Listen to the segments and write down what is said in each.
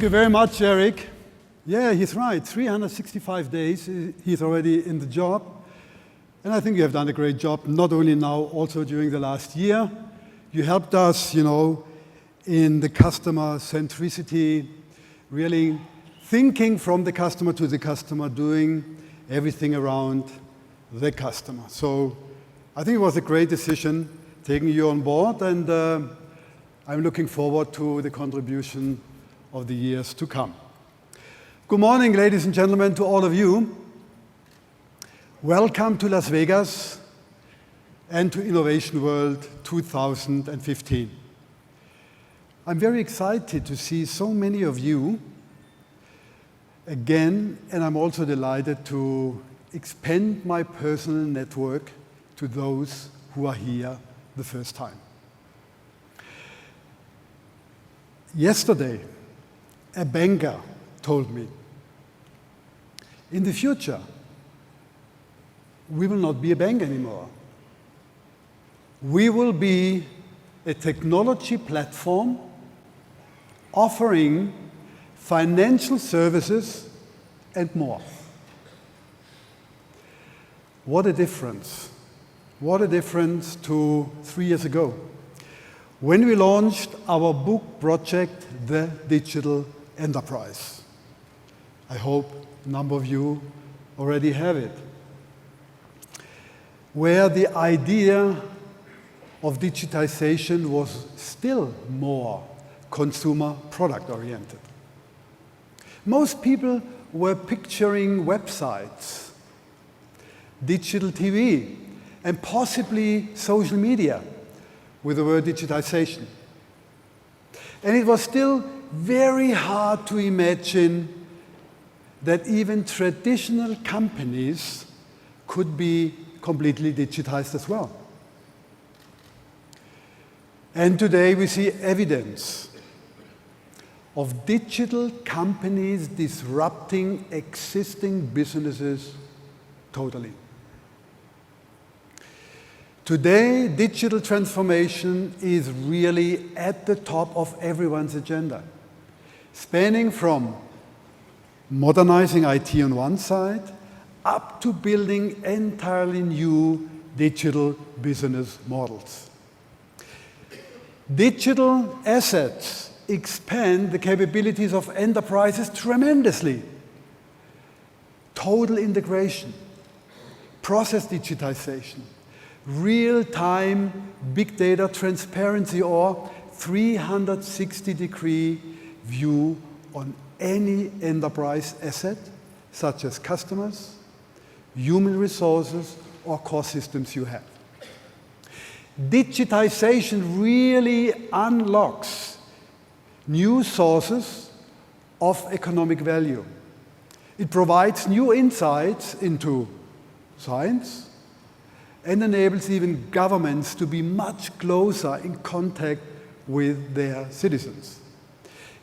Thank you very much, Eric. Yeah, he's right. 365 days, he's already in the job. And I think you have done a great job, not only now, also during the last year. You helped us, in the customer centricity, really thinking from the customer to the customer, doing everything around the customer. So I think it was a great decision taking you on board, and I'm looking forward to the contribution of the years to come. Good morning, ladies and gentlemen, to all of you. Welcome to Las Vegas and to Innovation World 2015. I'm very excited to see so many of you again, and I'm also delighted to expand my personal network to those who are here the first time. Yesterday, a banker told me, in the future, we will not be a bank anymore. We will be a technology platform offering financial services and more. What a difference. What a difference to 3 years ago, when we launched our book project, The Digital Enterprise. I hope a number of you already have it, where the idea of digitization was still more consumer product oriented. Most people were picturing websites, digital TV, and possibly social media with the word digitization. And it was still very hard to imagine that even traditional companies could be completely digitized as well. And today we see evidence of digital companies disrupting existing businesses totally. Today, digital transformation is really at the top of everyone's agenda, spanning from modernizing IT on one side up to building entirely new digital business models. Digital assets expand the capabilities of enterprises tremendously. Total integration, process digitization, real-time big data transparency, or 360-degree view on any enterprise asset, such as customers, human resources, or core systems you have. Digitization really unlocks new sources of economic value. It provides new insights into science and enables even governments to be much closer in contact with their citizens.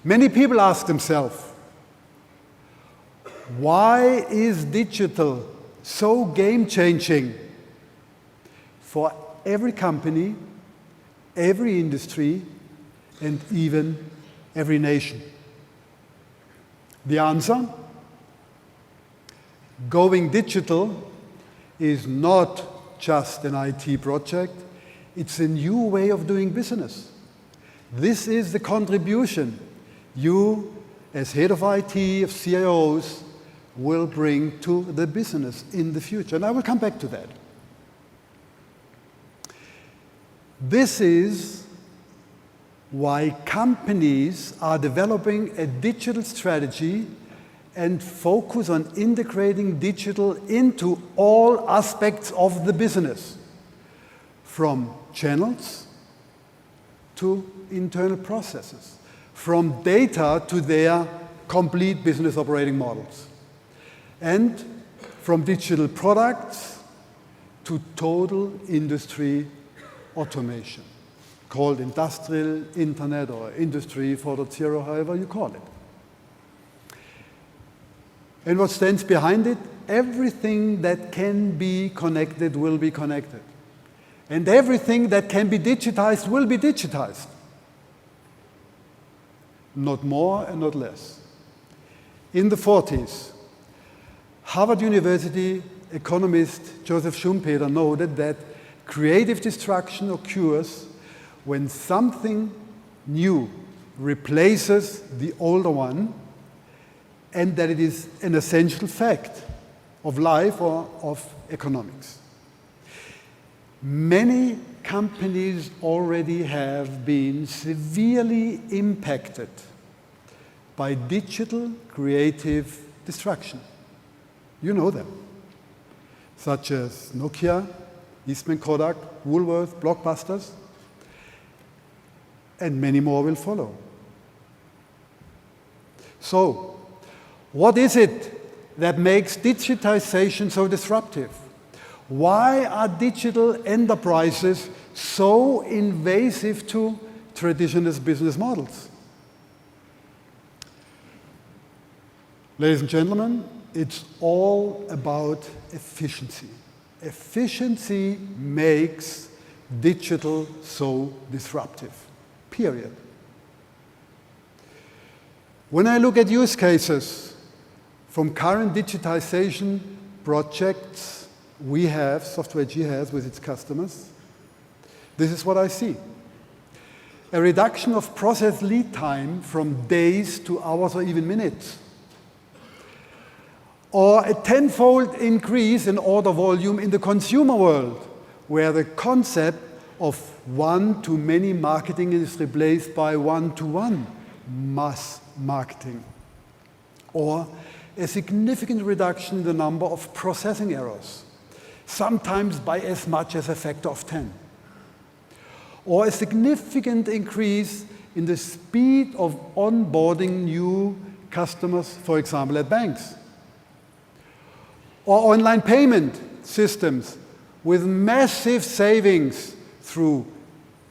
Many people ask themselves, why is digital so game-changing for every company, every industry, and even every nation? The answer? Going digital is not just an IT project, it's a new way of doing business. This is the contribution you, as head of IT, of CIOs, will bring to the business in the future. And I will come back to that. This is why companies are developing a digital strategy and focus on integrating digital into all aspects of the business, from channels to internal processes, from data to their complete business operating models, and from digital products to total industry automation, called industrial internet or industry 4.0, however you call it. And what stands behind it? Everything that can be connected will be connected. And everything that can be digitized will be digitized. not more and not less. In the 40s, Harvard University economist Joseph Schumpeter noted that creative destruction occurs when something new replaces the older one, and that it is an essential fact of life or of economics. Many companies already have been severely impacted by digital creative destruction. You know them, such as Nokia, Eastman Kodak, Woolworth, Blockbusters, and many more will follow. So, what is it that makes digitization so disruptive? Why are digital enterprises so invasive to traditional business models? Ladies and gentlemen, it's all about efficiency. Efficiency makes digital so disruptive, period. When I look at use cases from current digitization projects we have, Software AG has with its customers, this is what I see. A reduction of process lead time from days to hours or even minutes. Or a tenfold increase in order volume in the consumer world, where the concept of one-to-many marketing is replaced by one-to-one mass marketing. Or a significant reduction in the number of processing errors, sometimes by as much as a factor of 10. Or a significant increase in the speed of onboarding new customers, for example, at banks. Or online payment systems with massive savings through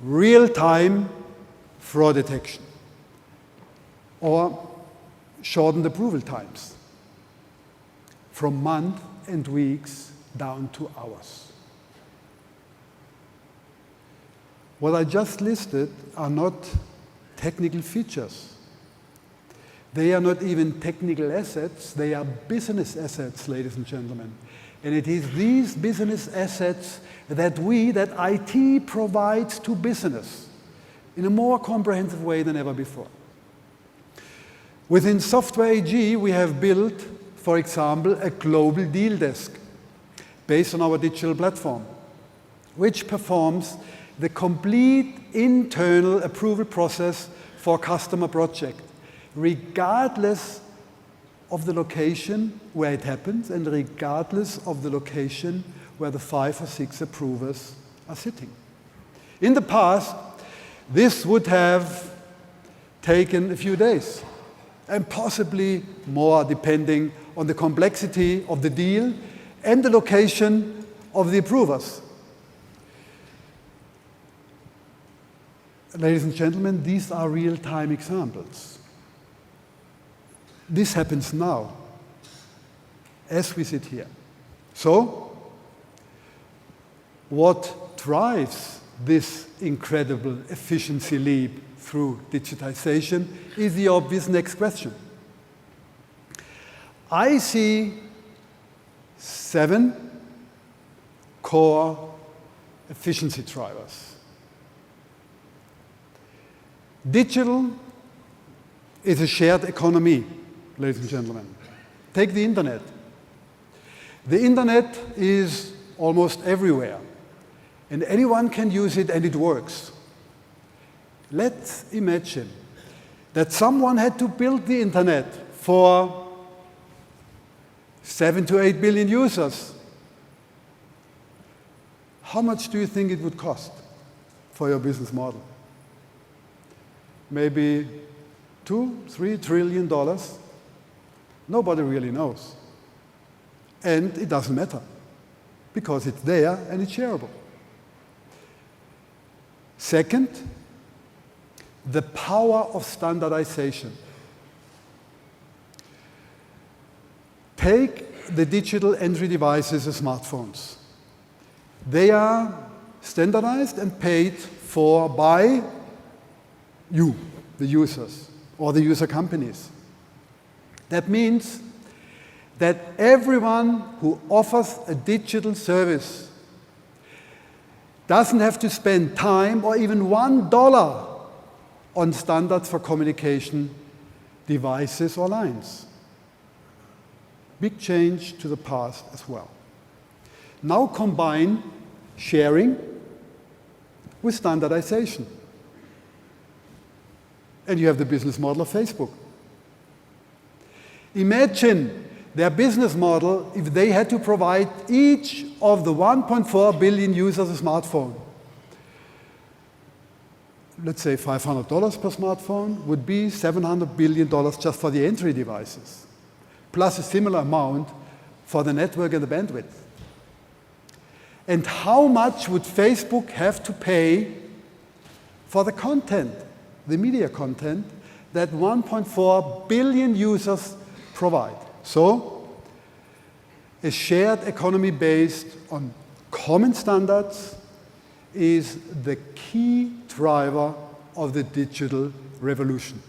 real-time fraud detection. Or shortened approval times from months and weeks down to hours. What I just listed are not technical features. They are not even technical assets, they are business assets, ladies and gentlemen. And it is these business assets that IT provides to business in a more comprehensive way than ever before. Within Software AG, we have built, for example, a global deal desk based on our digital platform, which performs the complete internal approval process for customer project, regardless of the location where it happens and regardless of the location where the 5 or 6 approvers are sitting. In the past, this would have taken a few days, and possibly more depending on the complexity of the deal and the location of the approvers. Ladies and gentlemen, these are real-time examples. This happens now, as we sit here. So, what drives this incredible efficiency leap through digitization is the obvious next question. I see 7 core efficiency drivers. Digital is a shared economy, ladies and gentlemen. Take the internet. The internet is almost everywhere, and anyone can use it and it works. Let's imagine that someone had to build the internet for 7 to 8 billion users. How much do you think it would cost for your business model? Maybe $2-3 trillion. Nobody really knows. And it doesn't matter, because it's there and it's shareable. Second, the power of standardization. Take the digital entry devices as smartphones. They are standardized and paid for by you, the users. or the user companies. That means that everyone who offers a digital service doesn't have to spend time or even $1 on standards for communication devices or lines. Big change to the past as well. Now combine sharing with standardization. And you have the business model of Facebook. Imagine their business model if they had to provide each of the 1.4 billion users a smartphone. Let's say $500 per smartphone would be $700 billion just for the entry devices, plus a similar amount for the network and the bandwidth. And how much would Facebook have to pay for the content, the media content, that 1.4 billion users provide? So, a shared economy based on common standards is the key driver of the digital revolution.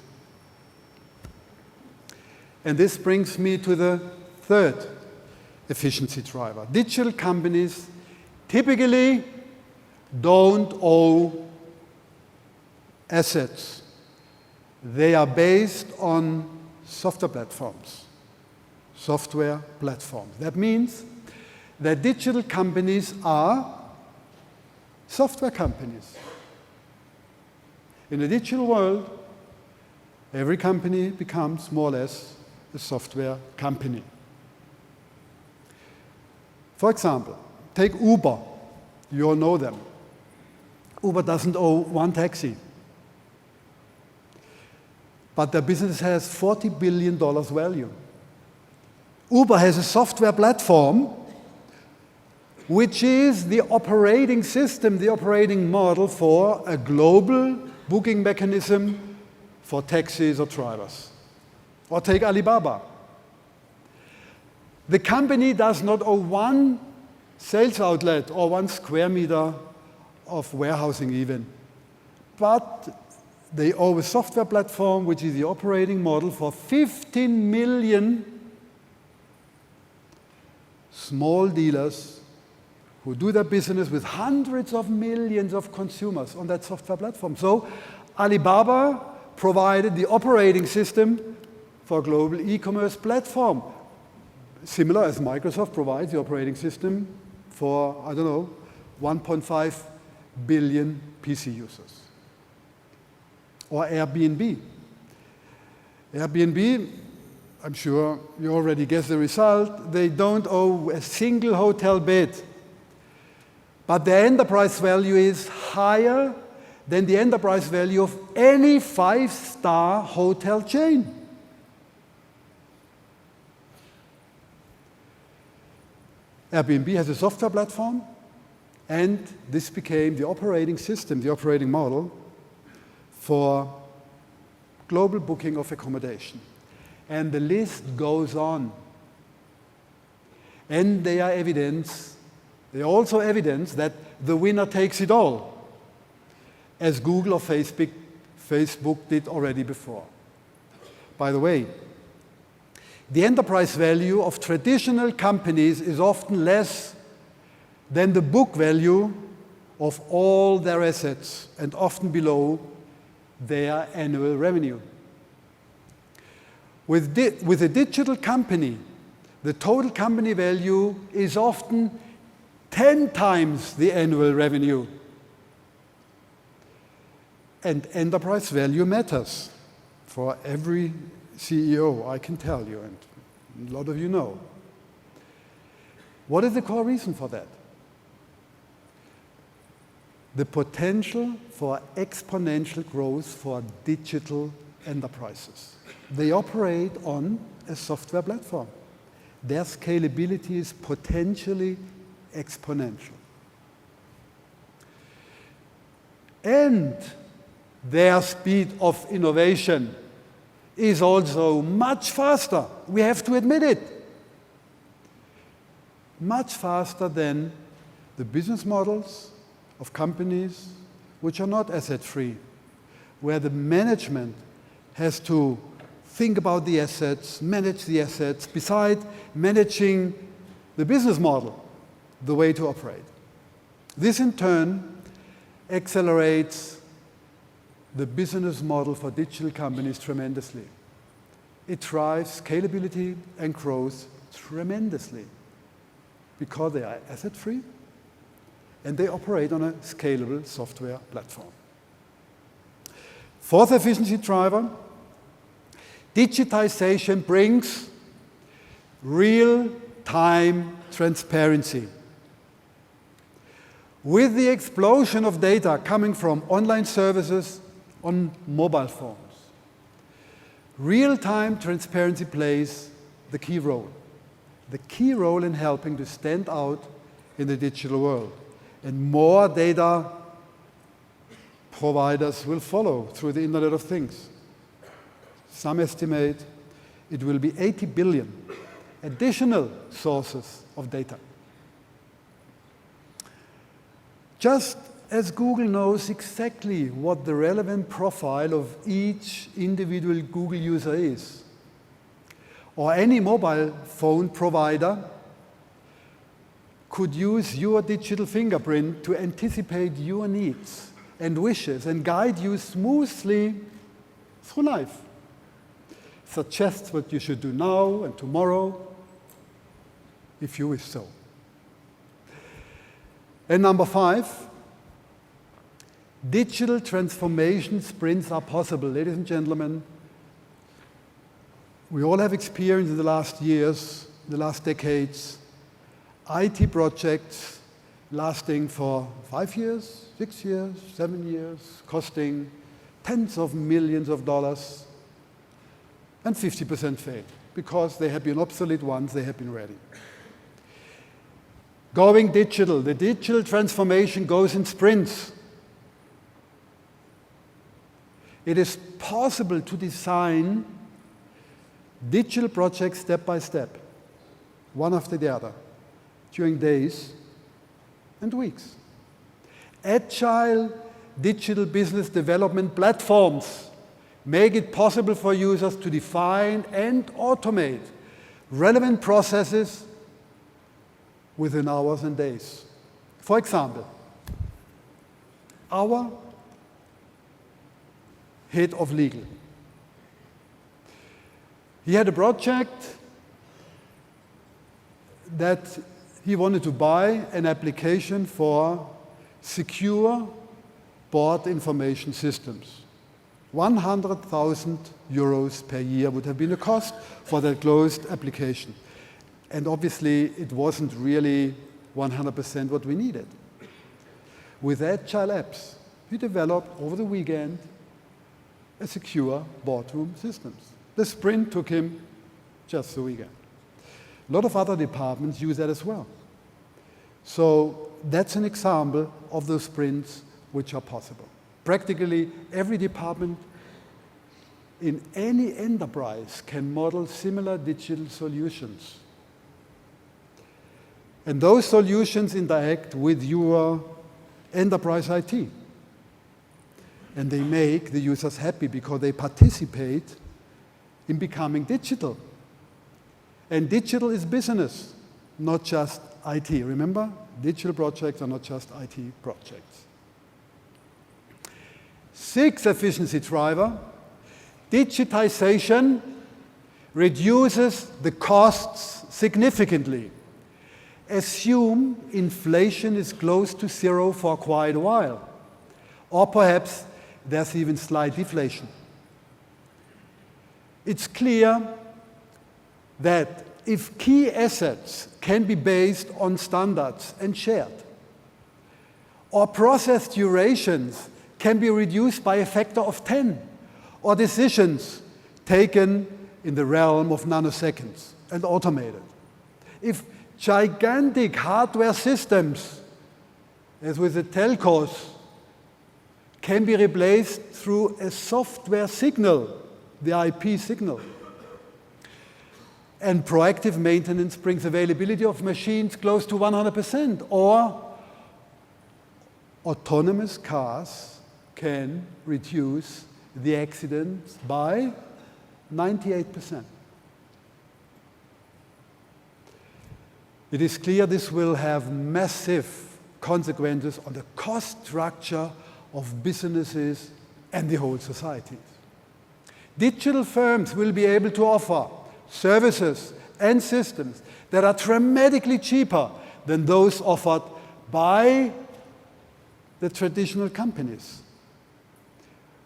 And this brings me to the third efficiency driver. Digital companies typically don't owe assets. They are based on software platforms. That means that digital companies are software companies. In the digital world, every company becomes more or less a software company. For example, take Uber. You all know them. Uber doesn't owe one taxi. But their business has $40 billion value. Uber has a software platform which is the operating system, the operating model for a global booking mechanism for taxis or drivers. Or take Alibaba. The company does not owe one sales outlet or 1 square meter of warehousing even, but they owe a software platform which is the operating model for 15 million small dealers who do their business with hundreds of millions of consumers on that software platform. So Alibaba provided the operating system for a global e-commerce platform, similar as Microsoft provides the operating system for, 1.5 billion PC users. Or Airbnb. Airbnb, I'm sure you already guessed the result, they don't owe a single hotel bed. But their enterprise value is higher than the enterprise value of any 5-star hotel chain. Airbnb has a software platform, and this became the operating system, the operating model for global booking of accommodation. And the list goes on. And they are also evidence that the winner takes it all, as Google or Facebook did already before. By the way, the enterprise value of traditional companies is often less than the book value of all their assets and often below their annual revenue. With a digital company, the total company value is often 10 times the annual revenue. And enterprise value matters for every CEO, I can tell you, and a lot of you know. What is the core reason for that? The potential for exponential growth for digital enterprises. They operate on a software platform. Their scalability is potentially exponential. And their speed of innovation is also much faster. We have to admit it. Much faster than the business models of companies which are not asset-free, where the management has to think about the assets, manage the assets, besides managing the business model, the way to operate. This in turn accelerates the business model for digital companies tremendously. It drives scalability and growth tremendously because they are asset-free and they operate on a scalable software platform. Fourth efficiency driver, digitization brings real-time transparency. With the explosion of data coming from online services on mobile phones, real-time transparency plays the key role. The key role in helping to stand out in the digital world. And more data providers will follow through the Internet of Things. Some estimate it will be 80 billion additional sources of data. Just as Google knows exactly what the relevant profile of each individual Google user is, or any mobile phone provider could use your digital fingerprint to anticipate your needs and wishes and guide you smoothly through life. Suggest what you should do now and tomorrow, if you wish so. And number 5, digital transformation sprints are possible. Ladies and gentlemen, we all have experience in the last years, the last decades, IT projects lasting for 5 years, 6 years, 7 years, costing tens of millions of dollars, and 50% fail because they have been obsolete once they have been ready. Going digital, the digital transformation goes in sprints. It is possible to design digital projects step by step, one after the other, during days and weeks. Agile digital business development platforms make it possible for users to define and automate relevant processes within hours and days. For example, our head of legal, he had a project that he wanted to buy an application for secure board information systems. 100,000 euros per year would have been the cost for that closed application. And obviously, it wasn't really 100% what we needed. With Agile Apps, we developed over the weekend a secure boardroom systems. The sprint took him just the weekend. A lot of other departments use that as well. So that's an example of those sprints which are possible. Practically every department in any enterprise can model similar digital solutions. And those solutions interact with your enterprise IT. And they make the users happy because they participate in becoming digital. And digital is business, not just IT. Remember, digital projects are not just IT projects. 6th efficiency driver, digitization reduces the costs significantly. Assume inflation is close to zero for quite a while, or perhaps there's even slight deflation. It's clear that if key assets can be based on standards and shared, or process durations can be reduced by a factor of 10, or decisions taken in the realm of nanoseconds and automated. If gigantic hardware systems, as with the telcos, can be replaced through a software signal, the IP signal, and proactive maintenance brings availability of machines close to 100%, or autonomous cars can reduce the accidents by 98%. It is clear this will have massive consequences on the cost structure of businesses and the whole societies. Digital firms will be able to offer services and systems that are dramatically cheaper than those offered by the traditional companies,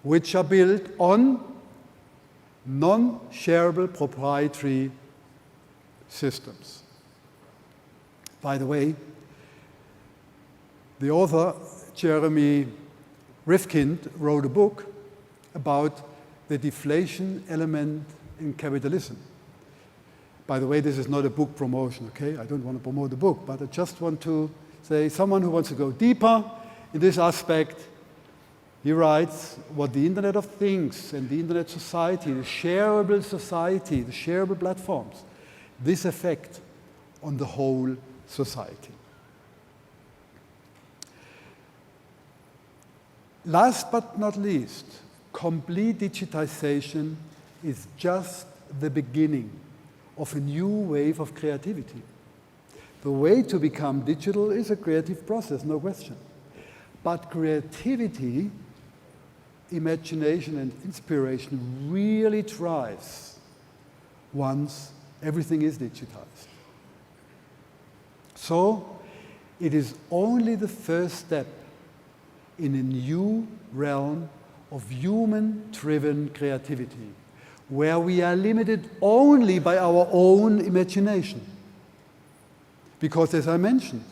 which are built on non-shareable proprietary systems. By the way, the author, Jeremy Rifkind, wrote a book about the deflation element in capitalism. By the way, this is not a book promotion, okay? I don't want to promote the book, but I just want to say someone who wants to go deeper in this aspect, he writes what the Internet of Things and the Internet society, the shareable society, the shareable platforms, this effect on the whole society. Last but not least, complete digitization is just the beginning of a new wave of creativity. The way to become digital is a creative process, no question. But creativity, imagination, and inspiration really thrives once everything is digitized. So, it is only the first step in a new realm of human-driven creativity, where we are limited only by our own imagination. Because, as I mentioned,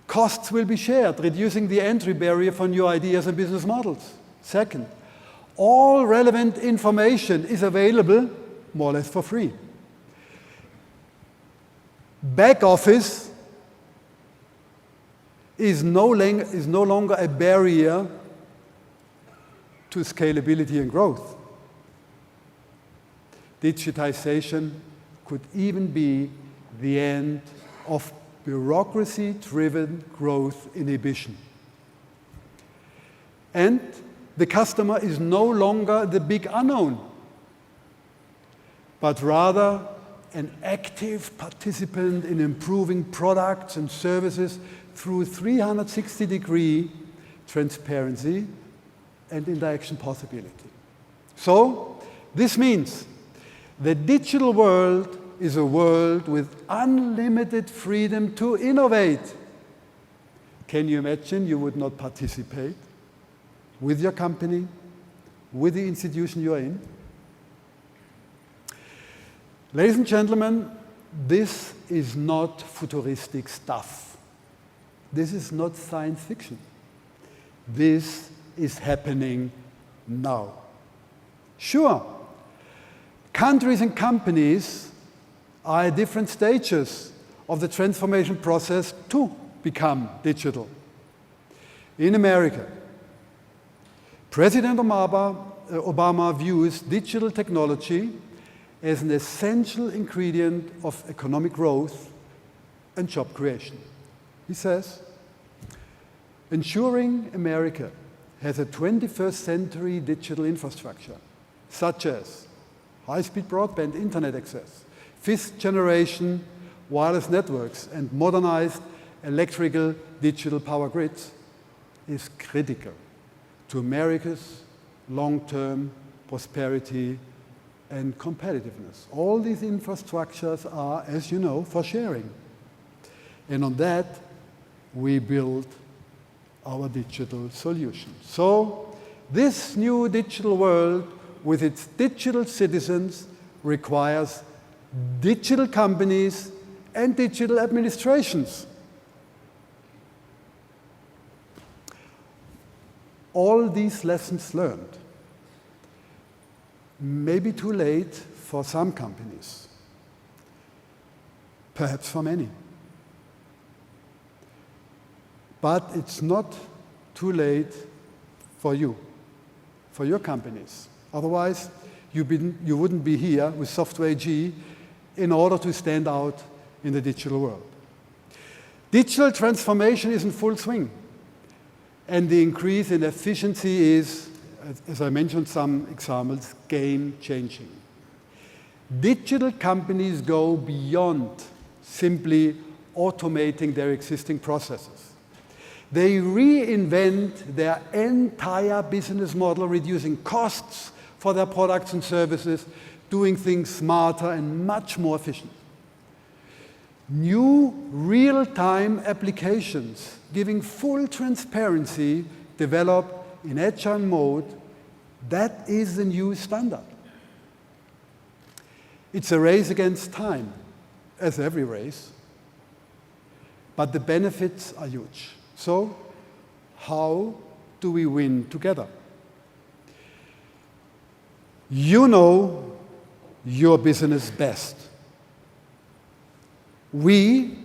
costs will be shared, reducing the entry barrier for new ideas and business models. Second, all relevant information is available more or less for free. Back office is no longer a barrier to scalability and growth. Digitization could even be the end of bureaucracy-driven growth inhibition. And the customer is no longer the big unknown, but rather an active participant in improving products and services through 360-degree transparency and interaction possibility. So, this means the digital world is a world with unlimited freedom to innovate. Can you imagine you would not participate with your company, with the institution you're in? Ladies and gentlemen, this is not futuristic stuff. This is not science fiction. This is happening now. Sure, countries and companies are at different stages of the transformation process to become digital. In America, President Obama views digital technology as an essential ingredient of economic growth and job creation. He says, ensuring America has a 21st century digital infrastructure, such as high-speed broadband internet access, fifth-generation wireless networks, and modernized electrical digital power grids, is critical to America's long-term prosperity and competitiveness. All these infrastructures are, as you know, for sharing. And on that, we build our digital solutions. So, this new digital world with its digital citizens requires digital companies and digital administrations. All these lessons learned may be too late for some companies, perhaps for many. But it's not too late for you, for your companies. Otherwise, you wouldn't be here with Software AG in order to stand out in the digital world. Digital transformation is in full swing, and the increase in efficiency is as I mentioned some examples, game-changing. Digital companies go beyond simply automating their existing processes. They reinvent their entire business model, reducing costs for their products and services, doing things smarter and much more efficient. New real-time applications giving full transparency develop in agile mode, that is the new standard. It's a race against time, as every race, but the benefits are huge. So, how do we win together? You know your business best. We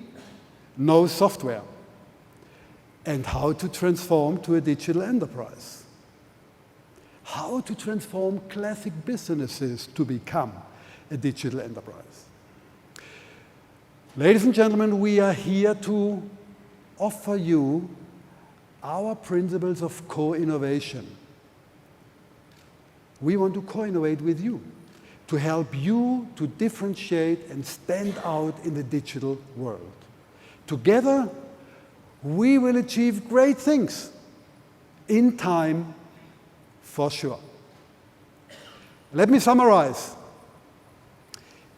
know software and how to transform to a digital enterprise. How to transform classic businesses to become a digital enterprise. Ladies and gentlemen, we are here to offer you our principles of co-innovation. We want to co-innovate with you, to help you to differentiate and stand out in the digital world. Together, we will achieve great things in time, for sure. Let me summarize.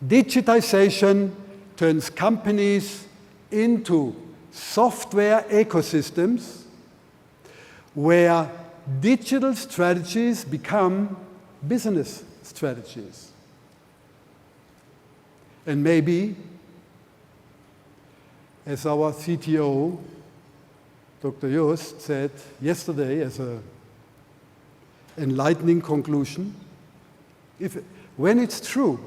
Digitization turns companies into software ecosystems where digital strategies become business strategies. And maybe, as our CTO, Dr. Jost, said yesterday as an enlightening conclusion, when it's true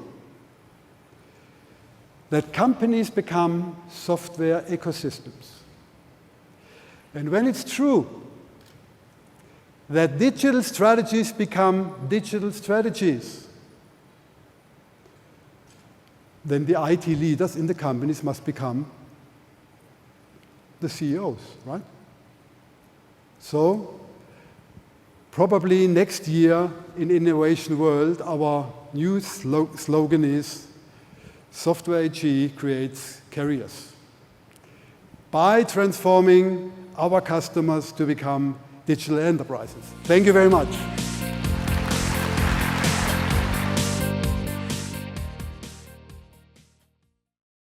that companies become software ecosystems, and when it's true that digital strategies become digital strategies, then the IT leaders in the companies must become the CEOs, right? So, probably next year in Innovation World, our new slogan is Software AG creates careers by transforming our customers to become digital enterprises. Thank you very much.